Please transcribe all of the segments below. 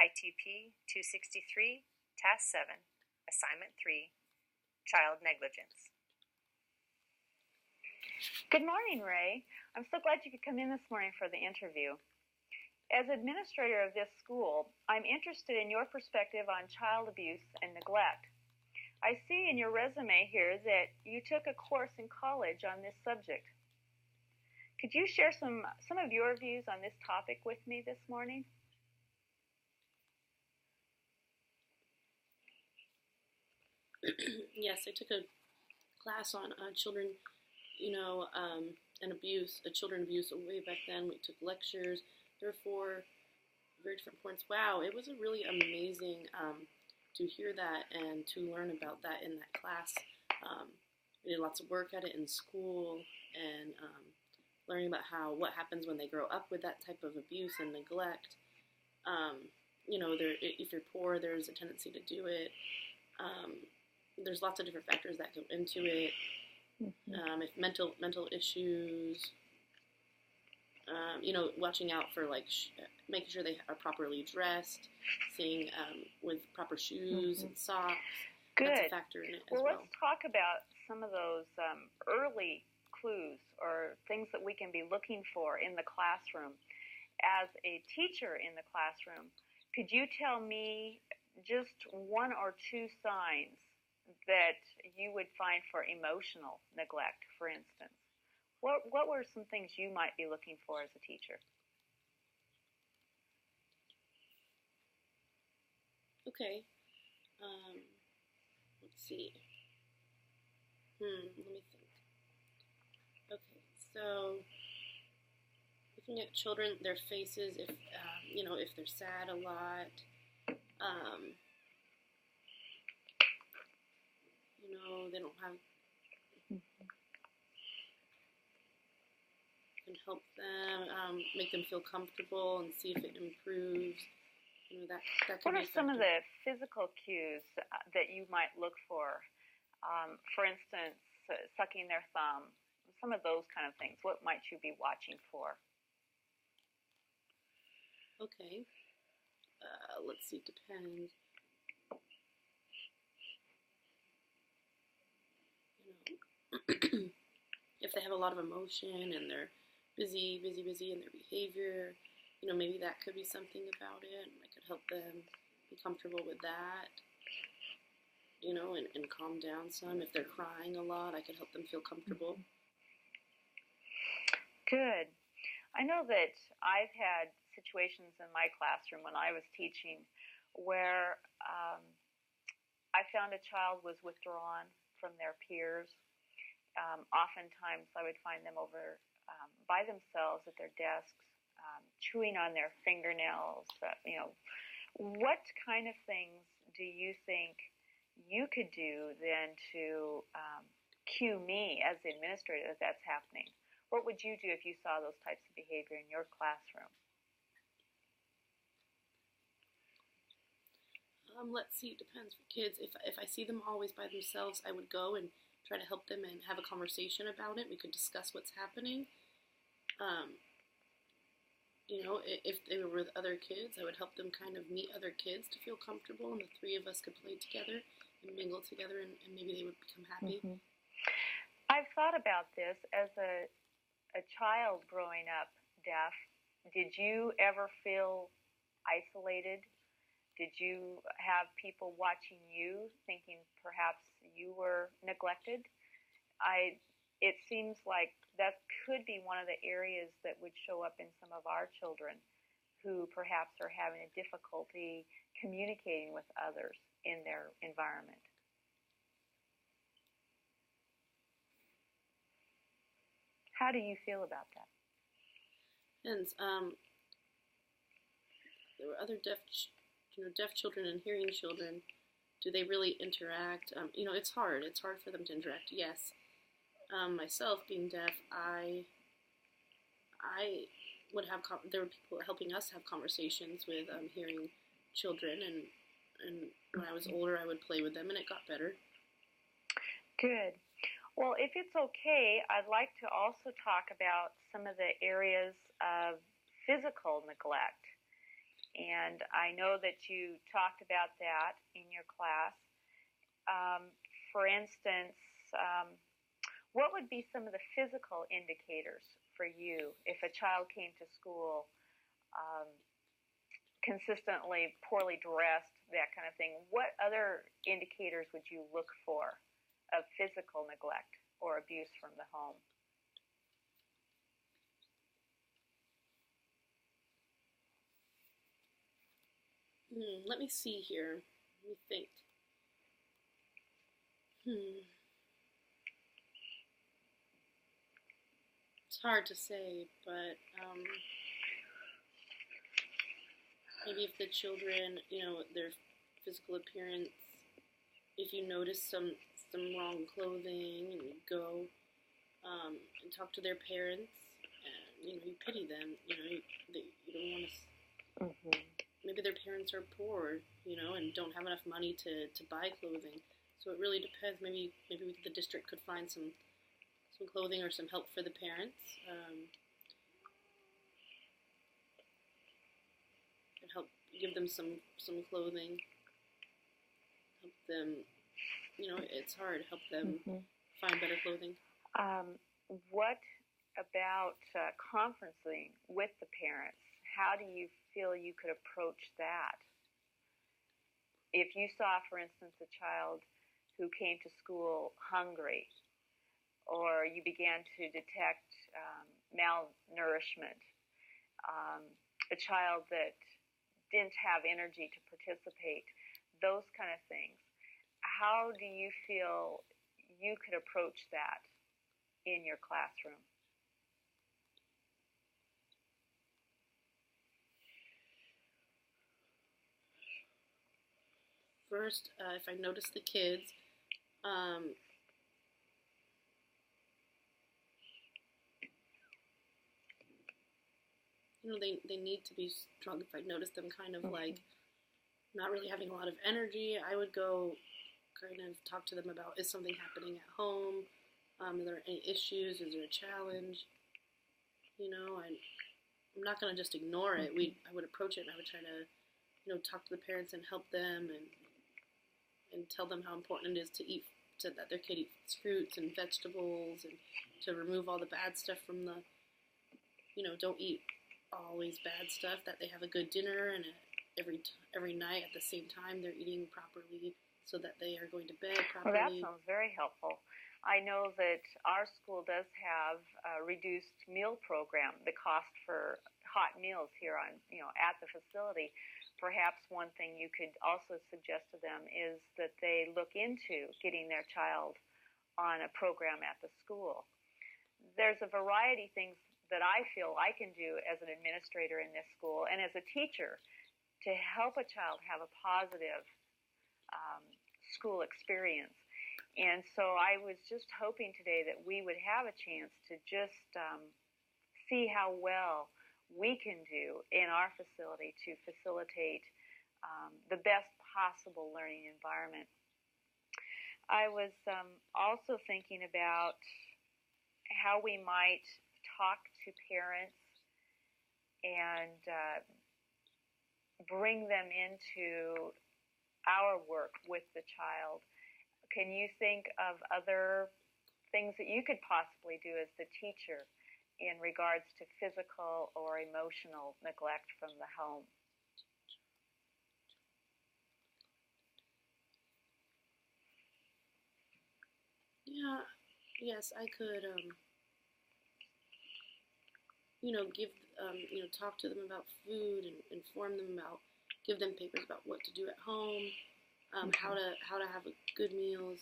ITP 263, Task 7, Assignment 3, Child Negligence. Good morning, Ray. I'm so glad you could come in this morning for the interview. As administrator of this school, I'm interested in your perspective on child abuse and neglect. I see in your resume here that you took a course in college on this subject. Could you share some of your views on this topic with me this morning? Yes, I took a class on children, and abuse, children abuse way back then. We took lectures. There were 4 very different points. Wow, it was a really amazing to hear that and to learn about that in that class. We did lots of work at it in school and learning about what happens when they grow up with that type of abuse and neglect. If you're poor, there's a tendency to do it. There's lots of different factors that go into it. If mental issues, watching out for making sure they are properly dressed, seeing with proper shoes and socks. Good. That's a factor in it as well. Let's talk about some of those early clues or things that we can be looking for in the classroom. As a teacher in the classroom, could you tell me just 1 or 2 signs that you would find for emotional neglect, for instance? What were some things you might be looking for as a teacher? Okay. Let's see. Let me think. Okay, so looking at children, their faces, if they're sad a lot, they don't have. Can help them, make them feel comfortable and see if it improves. That can What be are some of the physical cues that you might look for? For instance, sucking their thumb, some of those kind of things. What might you be watching for? Okay. Let's see, depends. If they have a lot of emotion and they're busy in their behavior, maybe that could be something about it. I could help them be comfortable with that, and calm down some. If they're crying a lot, I could help them feel comfortable. Good. I know that I've had situations in my classroom when I was teaching where I found a child was withdrawn from their peers. Oftentimes I would find them over by themselves at their desks, chewing on their fingernails. What kind of things do you think you could do then to cue me as the administrator that that's happening? What would you do if you saw those types of behavior in your classroom? Let's see, it depends for kids. If I see them always by themselves, I would go and try to help them and have a conversation about it. We could discuss what's happening. If they were with other kids, I would help them kind of meet other kids to feel comfortable, and the 3 of us could play together and mingle together, and maybe they would become happy. I've thought about this as a child growing up deaf. Did you ever feel isolated? Did you have people watching you, thinking perhaps you were neglected? It seems like that could be one of the areas that would show up in some of our children who perhaps are having a difficulty communicating with others in their environment. How do you feel about that? And there were other deaf children and hearing children. Do they really interact? It's hard. It's hard for them to interact. Yes. Myself being deaf, I would have. There were people helping us have conversations with hearing children, and when I was older, I would play with them, and it got better. Good. Well, if it's okay, I'd like to also talk about some of the areas of physical neglect. And I know that you talked about that in your class. For instance, what would be some of the physical indicators for you if a child came to school consistently poorly dressed, that kind of thing? What other indicators would you look for of physical neglect or abuse from the home? Let me see here. Let me think. It's hard to say, but maybe if the children, their physical appearance, if you notice some wrong clothing, and you go and talk to their parents, and you pity them. You don't want to. Mm-hmm. Maybe their parents are poor, and don't have enough money to buy clothing. So it really depends. Maybe the district could find some clothing or some help for the parents. And help give them some clothing. Help them, it's hard. Help them find better clothing. What about conferencing with the parents? How do you feel you could approach that? If you saw, for instance, a child who came to school hungry, or you began to detect malnourishment, a child that didn't have energy to participate, those kind of things, how do you feel you could approach that in your classroom? First, if I notice the kids, they need to be strong. If I notice them kind of like not really having a lot of energy, I would go kind of talk to them about, is something happening at home? Are there any issues? Is there a challenge? I'm not going to just ignore it. I would approach it, and I would try to, talk to the parents and help them and tell them how important it is that their kid eats fruits and vegetables, and to remove all the bad stuff from the, don't eat always bad stuff, that they have a good dinner, and every night at the same time they're eating properly so that they are going to bed properly. Well, that sounds very helpful. I know that our school does have a reduced meal program, the cost for hot meals here at the facility. Perhaps one thing you could also suggest to them is that they look into getting their child on a program at the school. There's a variety of things that I feel I can do as an administrator in this school and as a teacher to help a child have a positive school experience. And so I was just hoping today that we would have a chance to just see how well we can do in our facility to facilitate the best possible learning environment. I was also thinking about how we might talk to parents and bring them into our work with the child. Can you think of other things that you could possibly do as the teacher in regards to physical or emotional neglect from the home? Yes, I could, talk to them about food and inform them about, give them papers about what to do at home, how to have good meals,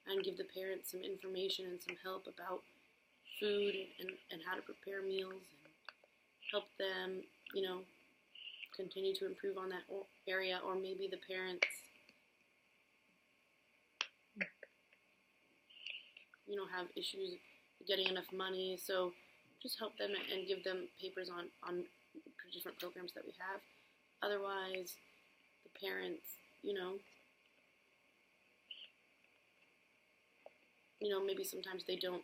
and give the parents some information and some help about food and how to prepare meals, and help them, continue to improve on that area. Or maybe the parents, have issues getting enough money, so just help them and give them papers on different programs that we have. Otherwise, the parents, maybe sometimes they don't,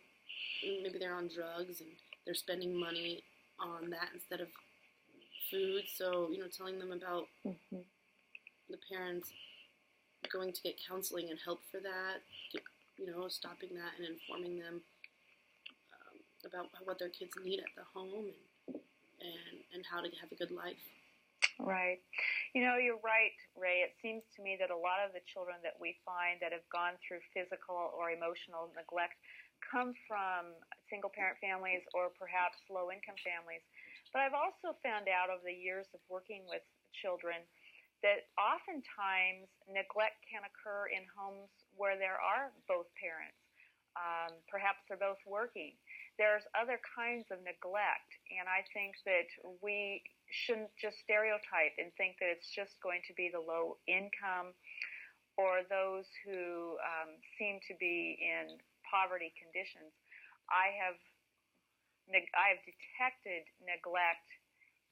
maybe they're on drugs and they're spending money on that instead of food. So, telling them about the parents going to get counseling and help for that, stopping that and informing them about what their kids need at the home and how to have a good life. Right. You're right, Ray. It seems to me that a lot of the children that we find that have gone through physical or emotional neglect come from single-parent families or perhaps low-income families. But I've also found out over the years of working with children that oftentimes neglect can occur in homes where there are both parents. Perhaps they're both working. There's other kinds of neglect, and I think that we shouldn't just stereotype and think that it's just going to be the low income or those who seem to be in poverty conditions. I have detected neglect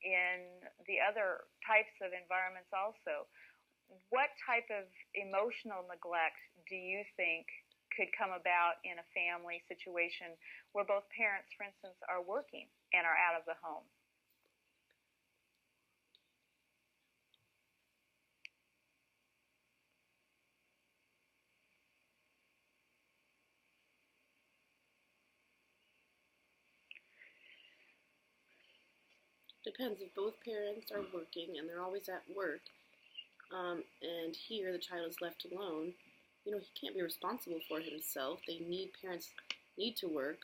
in the other types of environments also. What type of emotional neglect do you think could come about in a family situation where both parents, for instance, are working and are out of the home? Depends. If both parents are working and they're always at work, and here the child is left alone, he can't be responsible for himself. Parents need to work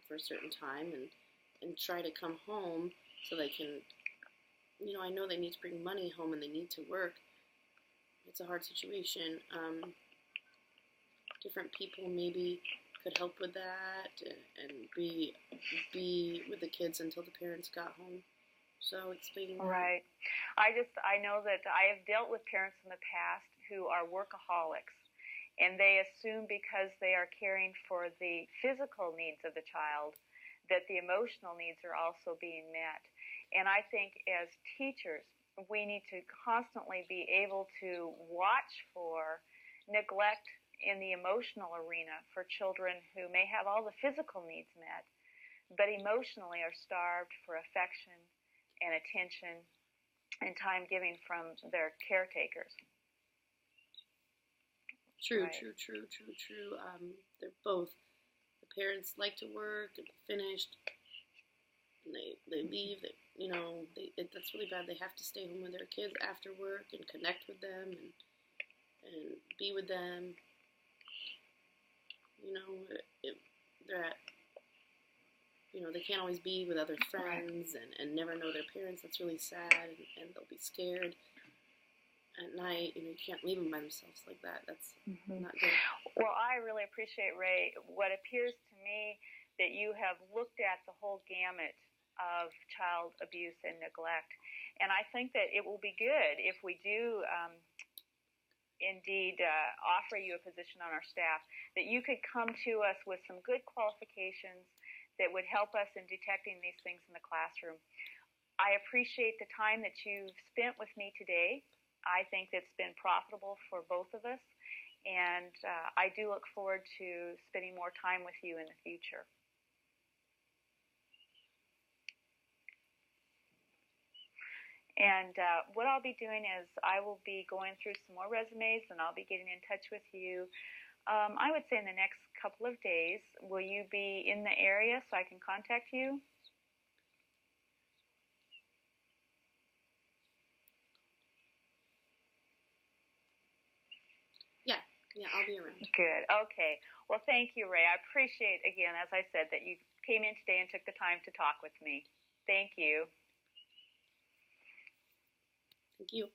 for a certain time and try to come home so they can, I know they need to bring money home and they need to work. It's a hard situation. Different people maybe could help with that and be with the kids until the parents got home. So explaining that. Right. I know that I have dealt with parents in the past who are workaholics, and they assume because they are caring for the physical needs of the child that the emotional needs are also being met. And I think as teachers, we need to constantly be able to watch for neglect in the emotional arena for children who may have all the physical needs met, but emotionally are starved for affection and attention and time giving from their caretakers. True, Right. true. They're both. The parents like to work and they're finished, and they leave. That's really bad. They have to stay home with their kids after work and connect with them and be with them. They're at. They can't always be with other friends and never know their parents. That's really sad, and they'll be scared at night. You can't leave them by themselves like that. That's not good. Well, I really appreciate, Ray, what appears to me that you have looked at the whole gamut of child abuse and neglect. And I think that it will be good if we do indeed offer you a position on our staff, that you could come to us with some good qualifications that would help us in detecting these things in the classroom. I appreciate the time that you've spent with me today. I think it's been profitable for both of us, and I do look forward to spending more time with you in the future. And what I'll be doing is I will be going through some more resumes, and I'll be getting in touch with you. I would say in the next couple of days. Will you be in the area so I can contact you? Yeah, I'll be around. Good. Okay. Well, thank you, Ray. I appreciate, again, as I said, that you came in today and took the time to talk with me. Thank you. Thank you.